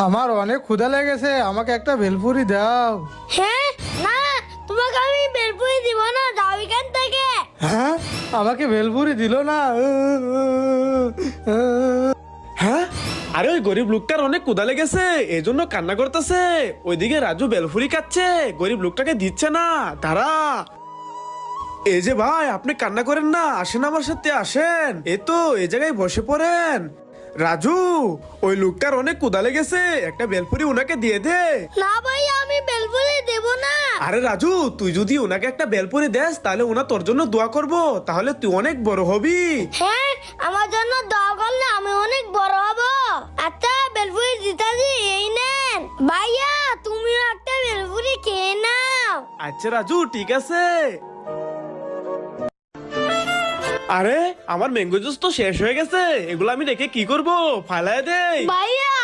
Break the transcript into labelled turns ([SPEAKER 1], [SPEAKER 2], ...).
[SPEAKER 1] আমার অনেক ক্ষুধা লেগেছে, আমাকে একটা ভেলপুরি দাও।
[SPEAKER 2] হ্যাঁ, না, তোমাকে আমি বেলপুরি দিব না, যাও এখান থেকে।
[SPEAKER 1] হ্যাঁ, আমাকে ভেলপুরি দিল না।
[SPEAKER 3] হ্যাঁ, আরে ওই গরিব লোকটার অনেক ক্ষুধা লেগেছে, এই জন্য কান্না করতেছে। ওইদিকে রাজু বেলফুরি খাচ্ছে, গরিব লোকটাকে দিচ্ছে না। দাঁড়া, এই যে ভাই, আপনি কান্না করেন না, আসেন আমার সাথে, আসেন। এই তো এই জায়গায় বসে পড়েন। রাজু, ওই লোকটার অনেক ক্ষুধা লেগেছে, একটা বেলপুরি ওনাকে দিয়ে দে।
[SPEAKER 2] না ভাই, আমি বেলপুরি দেব না।
[SPEAKER 3] আরে রাজু, তুই যদি ওনাকে একটা বেলপুরি দেস, তাহলে ওনা তোর জন্য দোয়া করবো, তাহলে তুই অনেক বড় হবি।
[SPEAKER 2] হ্যাঁ, আমার জন্য দোয়া করলে আমি অনেক বড় হব। আচ্ছা, বেলপুরি দিতাছি, এই নেন। ভাইয়া, তুমিও একটা বেলপুরি খেয়ে নাও।
[SPEAKER 3] আচ্ছা রাজু, ঠিক আছে। আরে আমার ম্যাঙ্গো জুস তো শেষ হয়ে গেছে, এগুলো আমি রেখে কি করব? ফালায় দেই।
[SPEAKER 2] ভাইয়া,